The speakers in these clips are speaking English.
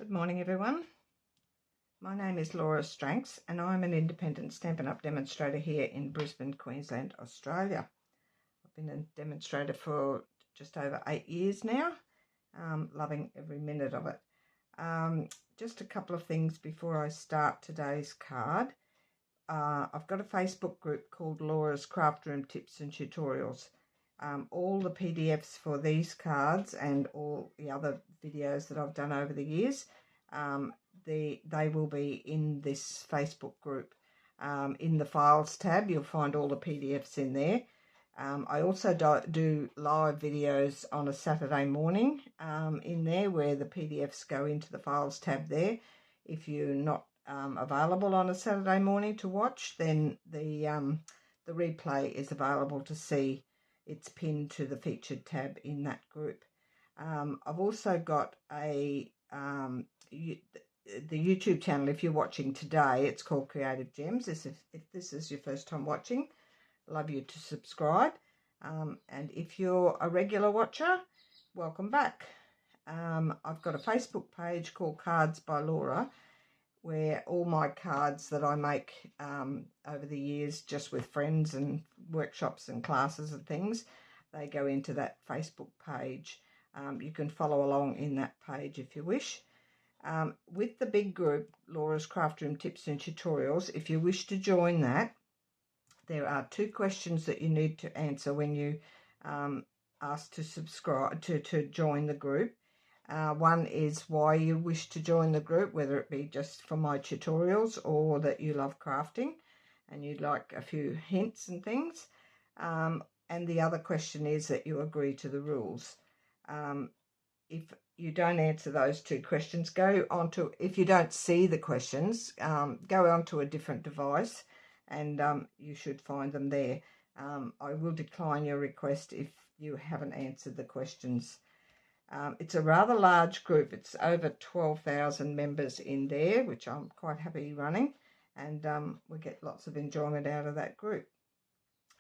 Good morning, everyone. My name is Laura Stranks and I'm an independent Stampin' Up! Demonstrator here in Brisbane, Queensland, Australia. I've been a demonstrator for just over 8 years now, loving every minute of it. Just a couple of things before I start today's card. I've got a Facebook group called Laura's Craft Room Tips and Tutorials. All the PDFs for these cards and all the other videos that I've done over the years, they will be in this Facebook group. In the Files tab, you'll find all the PDFs in there. I also do live videos on a Saturday morning in there where the PDFs go into the Files tab there. If you're not available on a Saturday morning to watch, then the replay is available to see. It's pinned to the featured tab in that group. I've also got the YouTube channel. If you're watching today, it's called Creative Gems. If this is your first time watching, I'd love you to subscribe. And if you're a regular watcher, welcome back. I've got a Facebook page called Cards by Laura, where all my cards that I make over the years, just with friends and workshops and classes and things, they go into that Facebook page. You can follow along in that page if you wish. With the big group, Laura's Craft Room Tips and Tutorials, if you wish to join that, there are 2 questions that you need to answer when you ask to subscribe to join the group. One is why you wish to join the group, whether it be just for my tutorials or that you love crafting and you'd like a few hints and things. And the other question is that you agree to the rules. If you don't answer those 2 questions, if you don't see the questions, go onto a different device and you should find them there. I will decline your request if you haven't answered the questions. It's a rather large group. It's over 12,000 members in there, which I'm quite happy running, and we get lots of enjoyment out of that group.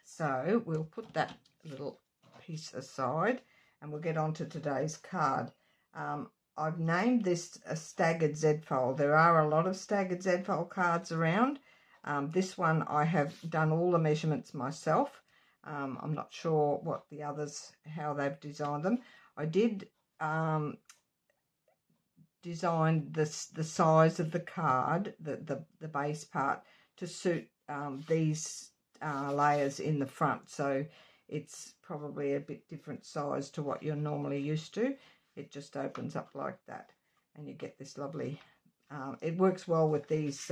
So we'll put that little piece aside and we'll get on to today's card. I've named this a Staggered Z-fold. There are a lot of Staggered Z-fold cards around. This one I have done all the measurements myself. I'm not sure what the others, how they've designed them. I did design the size of the card, the base part, to suit these layers in the front. So it's probably a bit different size to what you're normally used to. It just opens up like that and you get this lovely, it works well with these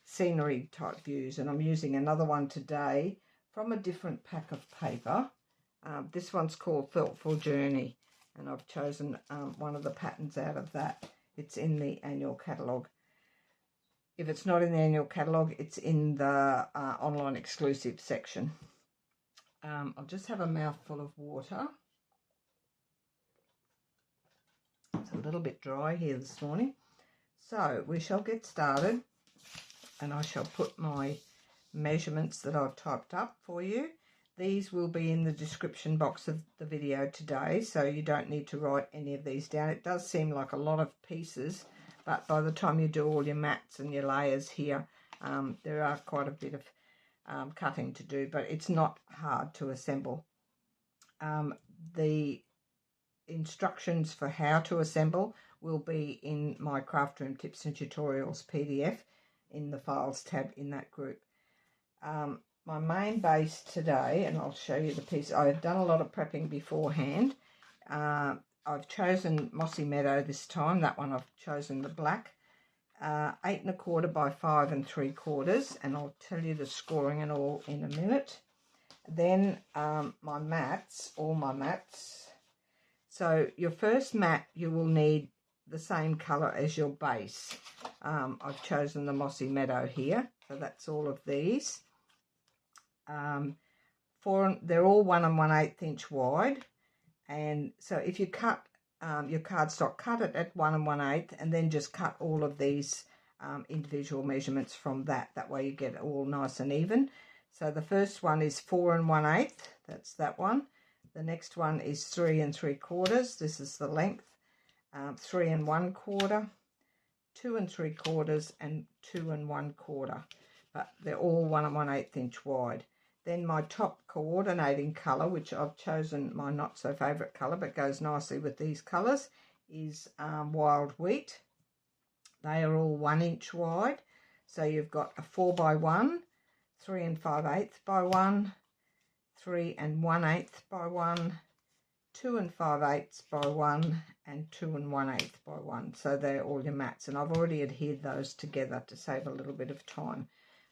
scenery type views. And I'm using another one today from a different pack of paper. This one's called Thoughtful Journey, and I've chosen one of the patterns out of that. It's in the annual catalogue. If it's not in the annual catalogue, it's in the online exclusive section. I'll just have a mouthful of water. It's a little bit dry here this morning. So we shall get started, and I shall put my measurements that I've typed up for you. These will be in the description box of the video today, so you don't need to write any of these down. It does seem like a lot of pieces, but by the time you do all your mats and your layers here, there are quite a bit of cutting to do, but it's not hard to assemble. The instructions for how to assemble will be in my Craft Room Tips and Tutorials PDF in the Files tab in that group. My main base today, and I'll show you the piece. I've done a lot of prepping beforehand. I've chosen Mossy Meadow this time. That one I've chosen the black. 8 1/4 by 5 3/4, and I'll tell you the scoring and all in a minute. Then my mats, all my mats. So your first mat, you will need the same colour as your base. I've chosen the Mossy Meadow here, so that's all of these. They're all 1 1/8 inch wide, and so if you cut your cardstock, cut it at 1 1/8, and then just cut all of these individual measurements from that. That way you get it all nice and even. So the first one is 4 1/8. That's that one. The next one is 3 3/4. This is the length. 3 1/4, 2 3/4, and 2 1/4, but they're all 1 1/8 inch wide. Then my top coordinating colour, which I've chosen my not so favourite colour but goes nicely with these colours, is wild wheat. They are all 1 inch wide. So you've got a 4 by 1, 3 5/8 by 1, 3 1/8 by 1, 2 5/8 by 1, and 2 1/8 by 1. So they're all your mats, and I've already adhered those together to save a little bit of time.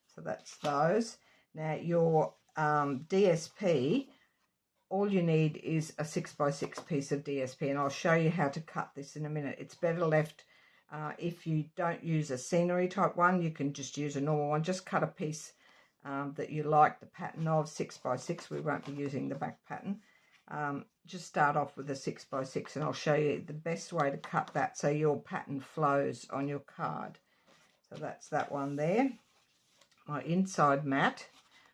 So that's those. Now your DSP, all you need is a 6 by 6 piece of DSP, and I'll show you how to cut this in a minute. It's better left, if you don't use a scenery type one, you can just use a normal one. Just cut a piece that you like the pattern of, 6 by 6. We won't be using the back pattern. Just start off with a 6 by 6, and I'll show you the best way to cut that so your pattern flows on your card. So that's that one there. My inside mat,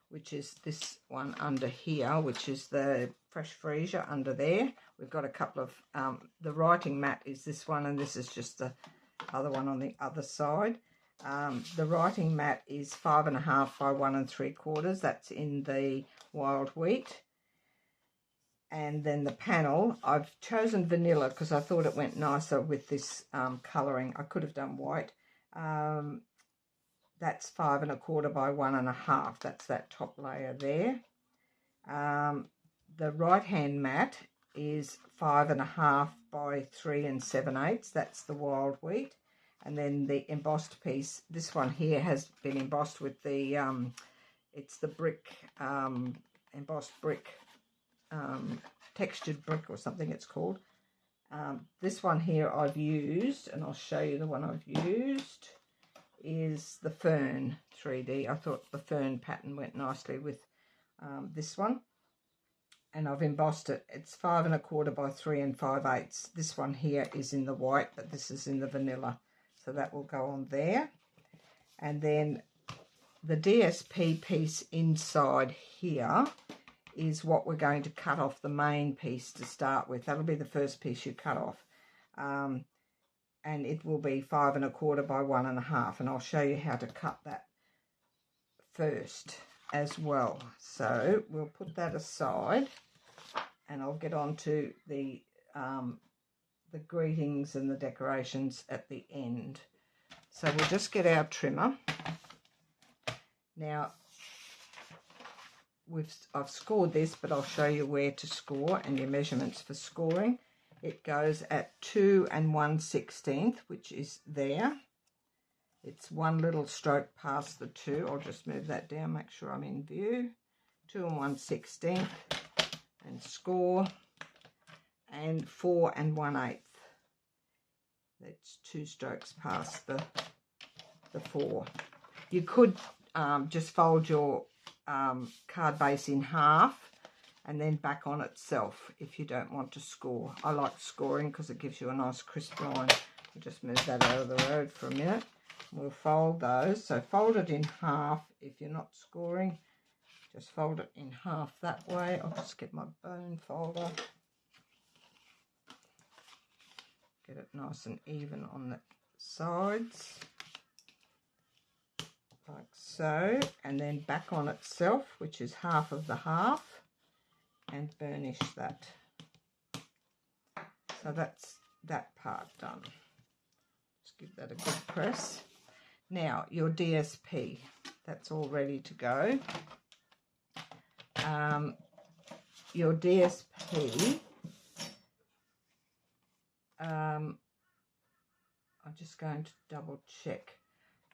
which is this one under here, which is the Fresh Freesia under there. We've got a couple of, the writing mat is this one, and this is just the other one on the other side. The writing mat is 5 1/2 by 1 3/4. That's in the wild wheat. And then the panel, I've chosen vanilla because I thought it went nicer with this colouring. I could have done white. That's 5 1/4 by 1 1/2. That's that top layer there. The right hand mat is 5 1/2 by 3 7/8. That's the wild wheat. And then the embossed piece, this one here has been embossed with the, it's the brick, embossed brick, textured brick or something it's called. This one here I've used, and I'll show you the one I've used, is the fern 3D. I thought the fern pattern went nicely with this one, and I've embossed it. It's 5 1/4 by 3 5/8. This one here is in the white, but this is in the vanilla, so that will go on there. And then the DSP piece inside here is what we're going to cut off the main piece to start with. That'll be the first piece you cut off. And it will be 5 1/4 by 1 1/2, and I'll show you how to cut that first as well. So we'll put that aside, and I'll get on to the greetings and the decorations at the end. So we'll just get our trimmer. Now, I've scored this, but I'll show you where to score and your measurements for scoring. It goes at 2 1/16, which is there. It's one little stroke past the 2. I'll just move that down, make sure I'm in view. 2 1/16 and score, and 4 1/8. That's 2 strokes past the 4. You could just fold your card base in half and then back on itself if you don't want to score. I like scoring because it gives you a nice crisp line. We'll just move that out of the road for a minute. We'll fold those. So fold it in half if you're not scoring. Just fold it in half that way. I'll just get my bone folder. Get it nice and even on the sides. Like so, and then back on itself, which is half of the half, and burnish that. So that's that part done. Just give that a good press. Now your DSP, that's all ready to go. Your DSP, I'm just going to double check.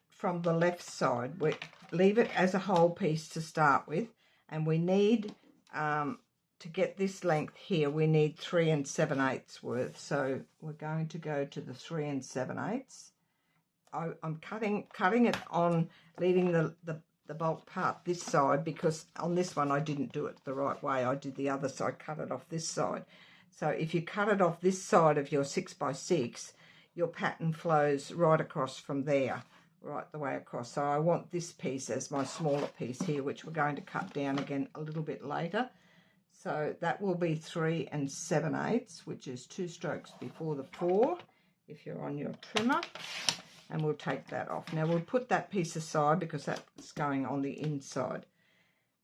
From the left side, we leave it as a whole piece to start with, and we need to get this length here, we need 3 7/8 worth. So we're going to go to the 3 7/8. I'm cutting it on, leaving the bulk part this side, because on this one I didn't do it the right way. I did the other side, cut it off this side. So if you cut it off this side of your 6 by 6, your pattern flows right across from there, right the way across. So I want this piece as my smaller piece here, which we're going to cut down again a little bit later. So that will be 3 7/8, which is 2 strokes before the 4 if you're on your trimmer. And we'll take that off. Now we'll put that piece aside because that's going on the inside.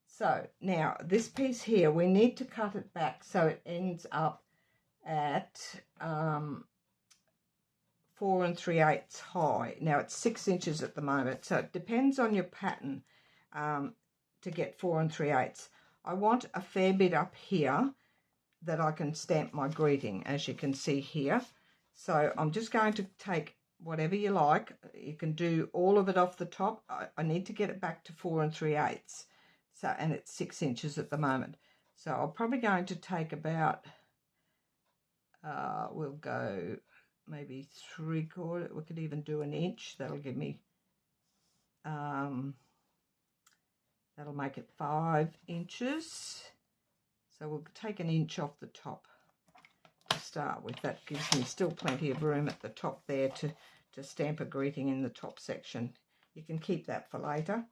So now this piece here, we need to cut it back so it ends up at 4 3/8 high. Now it's 6 inches at the moment, so it depends on your pattern to get 4 3/8. I want a fair bit up here that I can stamp my greeting, as you can see here. So I'm just going to take whatever you like. You can do all of it off the top. I need to get it back to 4 3/8. So, and it's 6 inches at the moment. So I'm probably going to take about, we'll go maybe 3/4. We could even do 1 inch. That'll give me, that'll make it 5 inches. So we'll take 1 inch off the top to start with. That gives me still plenty of room at the top there to stamp a greeting in the top section. You can keep that for later.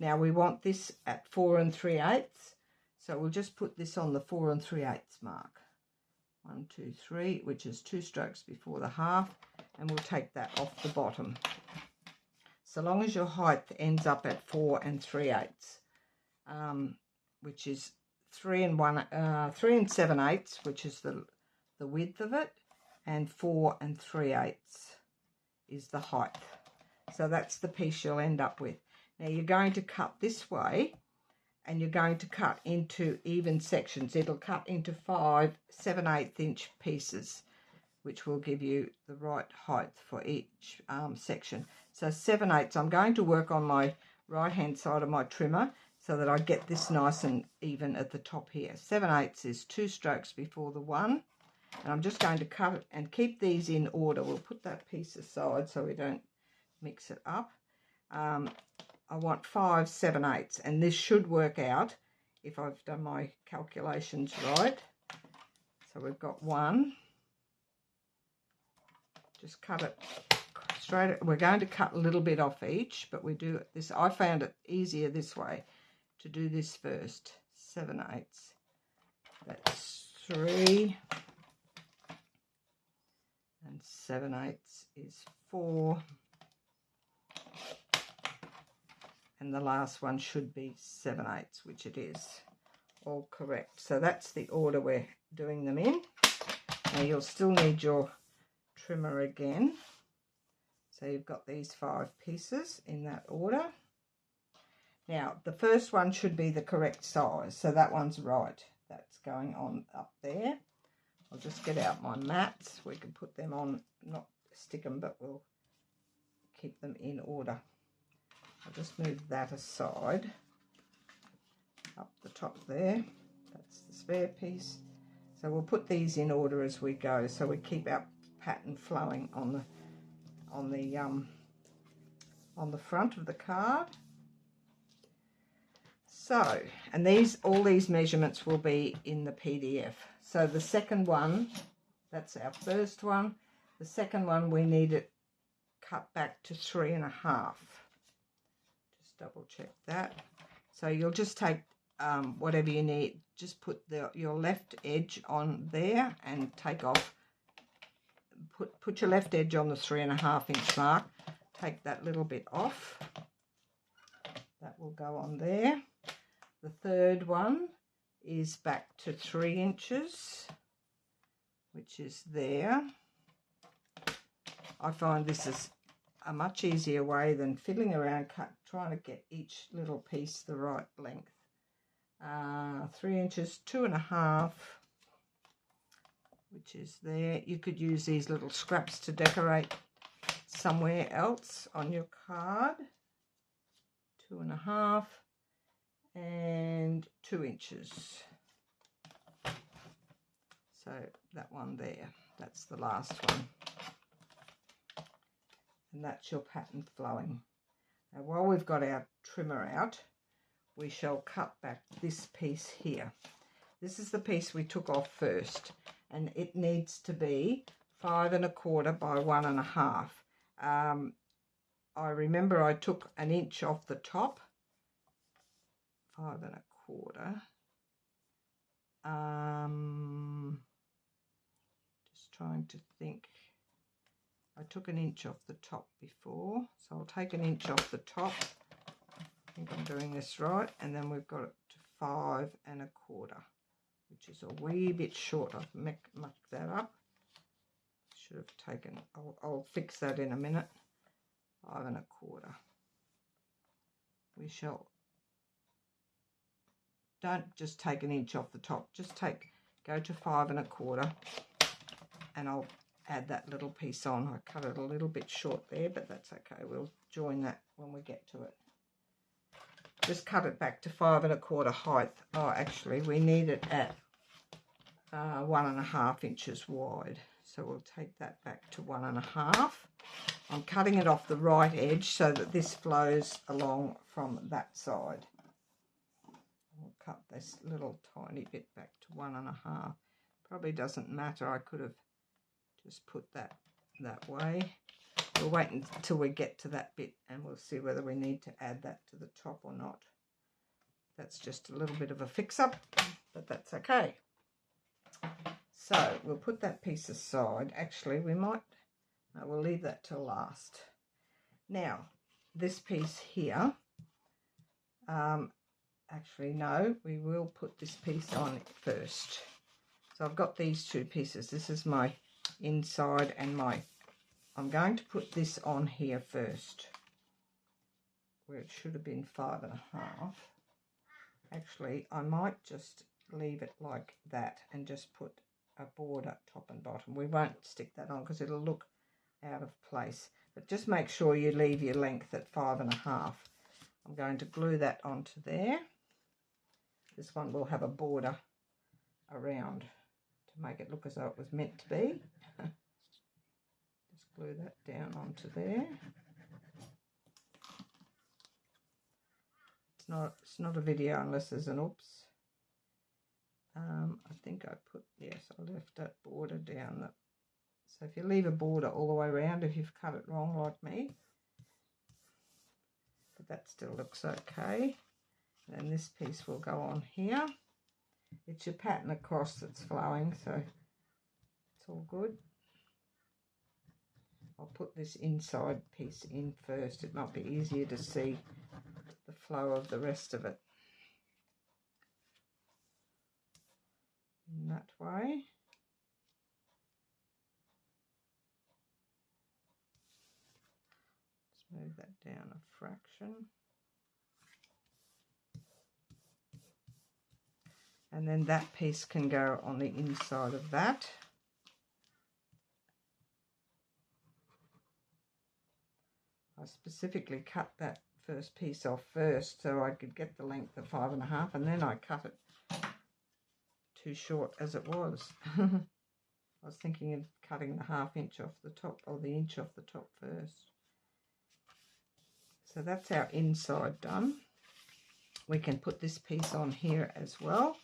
Now we want this at 4 3/8, so we'll just put this on the 4 3/8 mark. 1 2 3, which is 2 strokes before the half, and we'll take that off the bottom. So long as your height ends up at 4 3/8, which is 3 7/8, which is the width of it, and 4 3/8 is the height. So that's the piece you'll end up with. Now you're going to cut this way, and you're going to cut into even sections. It'll cut into 5 7/8 inch pieces, which will give you the right height for each section. So 7/8, I'm going to work on my right hand side of my trimmer so that I get this nice and even at the top here. 7/8 is 2 strokes before the 1, and I'm just going to cut it and keep these in order. We'll put that piece aside so we don't mix it up. I want 5 7/8, and this should work out if I've done my calculations right. So we've got 1. Just cut it straight. We're going to cut a little bit off each, but we do this. I found it easier this way to do this first. 7/8. That's 3, and 7/8 is 4. And the last one should be 7/8, which it is. All correct. So that's the order we're doing them in. Now you'll still need your trimmer again. So you've got these 5 pieces in that order. Now the first one should be the correct size. So that one's right. That's going on up there. I'll just get out my mats. We can put them on, not stick them, but we'll keep them in order. I'll just move that aside, up the top there. That's the spare piece. So we'll put these in order as we go, so we keep our pattern flowing on the front of the card. So, and all these measurements will be in the PDF. So the second one, that's our first one. The second one, we need it cut back to 3 1/2. Double check that. So you'll just take whatever you need, just put your left edge on there and take off, put your left edge on the 3 1/2 inch mark, take that little bit off, that will go on there. The third one is back to 3 inches, which is there. I find this is a much easier way than fiddling around trying to get each little piece the right length. 3 inches, 2 1/2, which is there. You could use these little scraps to decorate somewhere else on your card. 2 1/2 and 2 inches. So that one there, that's the last one. And that's your pattern flowing. Now while we've got our trimmer out, we shall cut back this piece here. This is the piece we took off first, and it needs to be 5 1/4 by 1 1/2. I remember I took 1 inch off the top, 5 1/4, Just trying to think. I took an inch off the top before, so I'll take an inch off the top. I think I'm doing this right. And then we've got it to 5 1/4, which is a wee bit short. I've mucked that up. Should have taken, I'll fix that in a minute. 5 1/4. We shall, don't just take an inch off the top, just go to 5 1/4, and I'll add that little piece on. I cut it a little bit short there, but that's okay. We'll join that when we get to it. Just cut it back to 5 1/4 height. Oh, actually, we need it at 1 1/2 inches wide. So we'll take that back to 1 1/2. I'm cutting it off the right edge so that this flows along from that side. We'll cut this little tiny bit back to 1 1/2. Probably doesn't matter. I could have just put that way. We'll wait until we get to that bit and we'll see whether we need to add that to the top or not. That's just a little bit of a fix-up, but that's okay. So we'll put that piece aside. Actually, we might, no, we'll leave that till last. Now, this piece here, actually no, we will put this piece on first. So I've got these two pieces. This is my inside and I'm going to put this on here first, where it should have been 5 1/2. Actually, I might just leave it like that and just put a border top and bottom. We won't stick that on because it'll look out of place, but just make sure you leave your length at 5 1/2. I'm going to glue that onto there. This one will have a border around to make it look as though it was meant to be. Just glue that down onto there. It's not a video unless there's an oops. I think I put, yes, I left that border down. So if you leave a border all the way around, if you've cut it wrong like me, but that still looks okay. And this piece will go on here. It's your pattern across that's flowing, so it's all good. I'll put this inside piece in first. It might be easier to see the flow of the rest of it. In that way. Let's move that down a fraction. And then that piece can go on the inside of that. I specifically cut that first piece off first so I could get the length of 5 1/2, and then I cut it too short as it was. I was thinking of cutting the 1/2 inch off the top, or the inch off the top first. So that's our inside done. We can put this piece on here as well,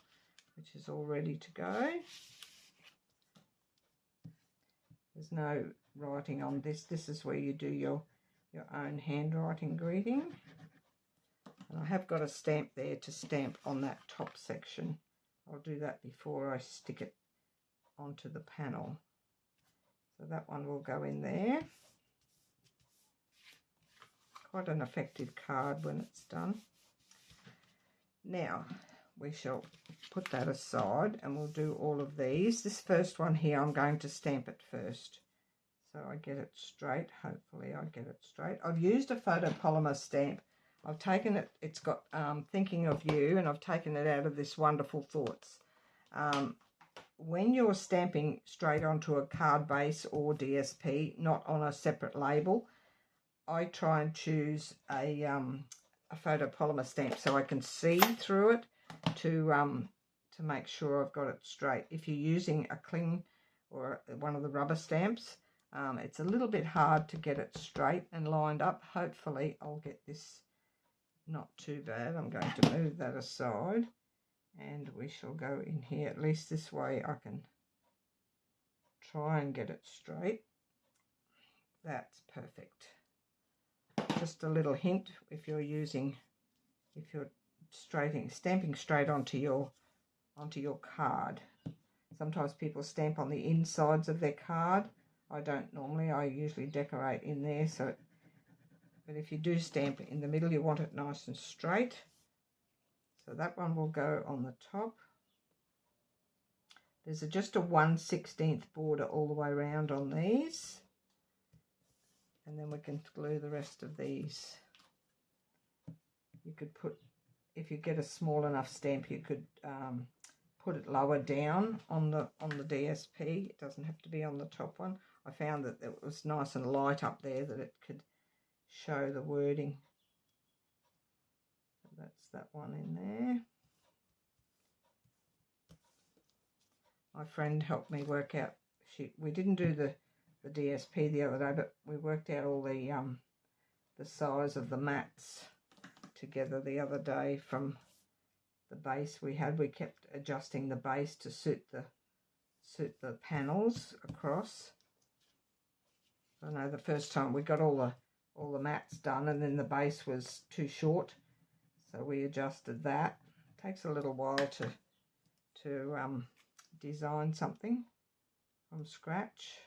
which is all ready to go. There's no writing on this. This is where you do your own handwriting greeting. And I have got a stamp there to stamp on that top section. I'll do that before I stick it onto the panel. So that one will go in there. Quite an effective card when it's done. Now we shall put that aside and we'll do all of these. This first one here, I'm going to stamp it first, so I get it straight. Hopefully I get it straight. I've used a photopolymer stamp. I've taken it, it's got Thinking of You, and I've taken it out of this Wonderful Thoughts. When you're stamping straight onto a card base or DSP, not on a separate label, I try and choose a photopolymer stamp so I can see through it to make sure I've got it straight. If you're using a cling or one of the rubber stamps, it's a little bit hard to get it straight and lined up. Hopefully I'll get this not too bad. I'm going to move that aside and we shall go in here. At least this way I can try and get it straight. That's perfect. Just a little hint, if you're stamping straight onto your onto your card. Sometimes people stamp on the insides of their card. I don't normally. I usually decorate in there. But if you do stamp it in the middle, you want it nice and straight. So that one will go on the top. There's just a 1/16 border all the way around on these. And then we can glue the rest of these. You could put, if you get a small enough stamp, you could put it lower down on the DSP. It doesn't have to be on the top one. I found that it was nice and light up there, that it could show the wording. So that's that one in there. My friend helped me work out. We didn't do the DSP the other day, but we worked out all the size of the mats together the other day from the base we had. We kept adjusting the base to suit the panels across. I know the first time we got all the mats done, and then the base was too short, so we adjusted that. It takes a little while to design something from scratch.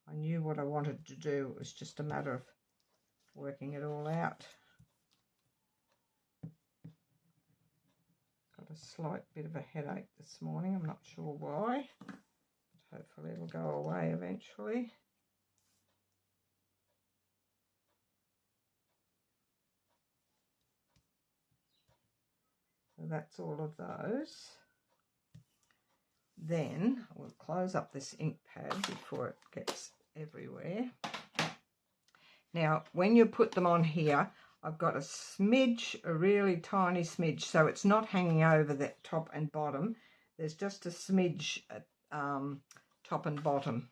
I knew what I wanted to do. It was just a matter of working it all out. Got a slight bit of a headache this morning. I'm not sure why. But hopefully it'll go away eventually. So that's all of those. Then we'll close up this ink pad before it gets everywhere. Now, when you put them on here, I've got a smidge, a really tiny smidge, so it's not hanging over the top and bottom. There's just a smidge at top and bottom.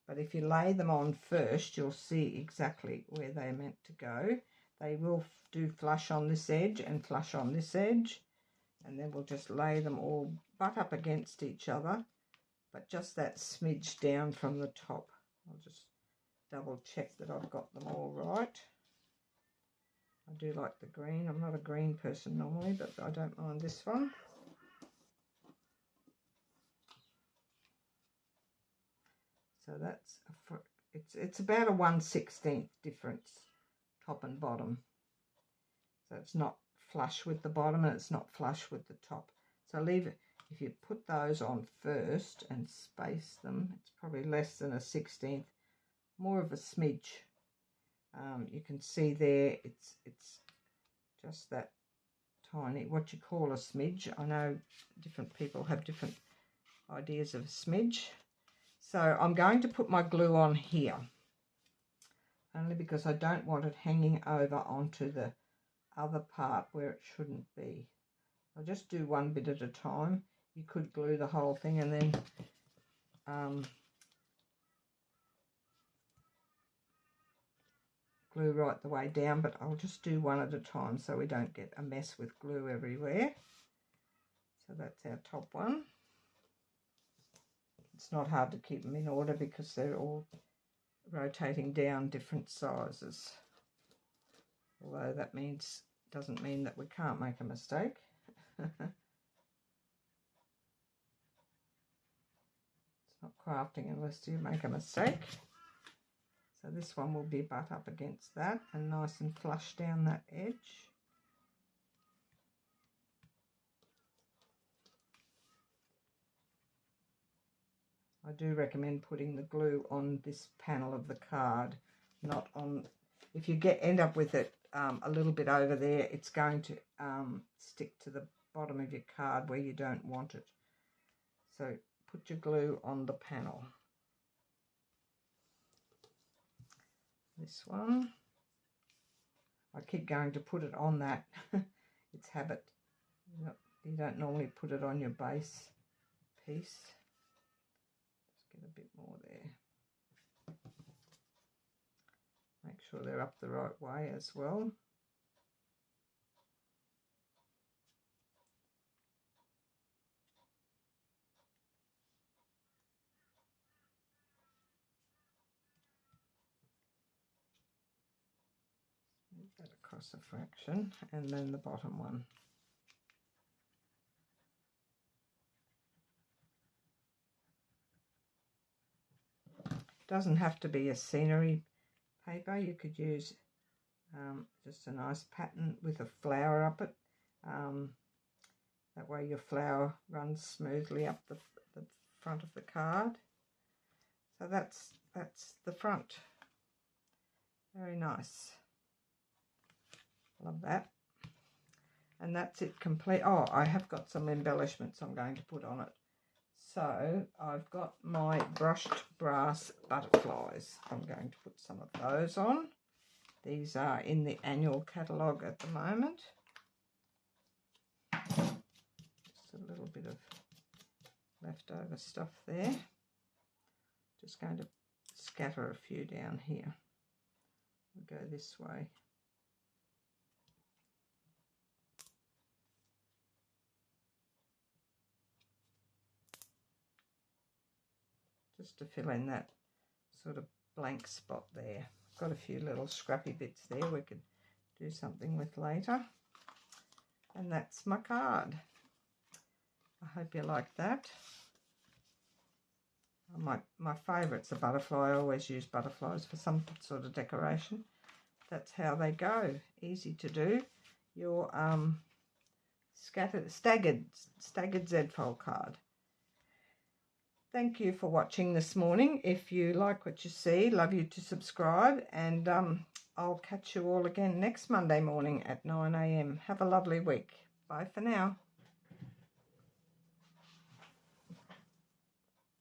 But if you lay them on first, you'll see exactly where they're meant to go. They will do flush on this edge and flush on this edge. And then we'll just lay them all butt up against each other, but just that smidge down from the top. I'll just double check that I've got them all right. I do like the green. I'm not a green person normally, but I don't mind this one. So that's it's about a 1/16 difference, top and bottom. So it's not flush with the bottom and it's not flush with the top. So leave it, if you put those on first and space them, it's probably less than a 1/16, more of a smidge. You can see there it's just that tiny, what you call a smidge. I know different people have different ideas of a smidge. So I'm going to put my glue on here, only because I don't want it hanging over onto the other part where it shouldn't be. I'll just do one bit at a time. You could glue the whole thing and then glue right the way down, but I'll just do one at a time so we don't get a mess with glue everywhere. So that's our top one. It's not hard to keep them in order because they're all rotating down different sizes. Although that doesn't mean that we can't make a mistake. It's not crafting unless you make a mistake. So this one will be butt up against that and nice and flush down that edge. I do recommend putting the glue on this panel of the card, not on, if you end up with it a little bit over there, it's going to stick to the bottom of your card where you don't want it. So put your glue on the panel. This one, I keep going to put it on that. It's habit. You don't normally put it on your base piece. Just get a bit more there. Make sure they're up the right way as well. Move that across a fraction, and then the bottom one. Doesn't have to be a scenery paper. You could use just a nice pattern with a flower up it. That way your flower runs smoothly up the front of the card. So that's the front. Very nice. Love that. And that's it complete. Oh, I have got some embellishments I'm going to put on it. So I've got my brushed brass butterflies. I'm going to put some of those on. These are in the annual catalogue at the moment. Just a little bit of leftover stuff there. Just going to scatter a few down here. We'll go this way. Just to fill in that sort of blank spot there. Got a few little scrappy bits there we could do something with later. And that's my card. I hope you like that. My favourite's a butterfly. I always use butterflies for some sort of decoration. That's how they go. Easy to do. Your staggered Z-fold card. Thank you for watching this morning. If you like what you see, love you to subscribe, and I'll catch you all again next Monday morning at 9 AM. Have a lovely week. Bye for now.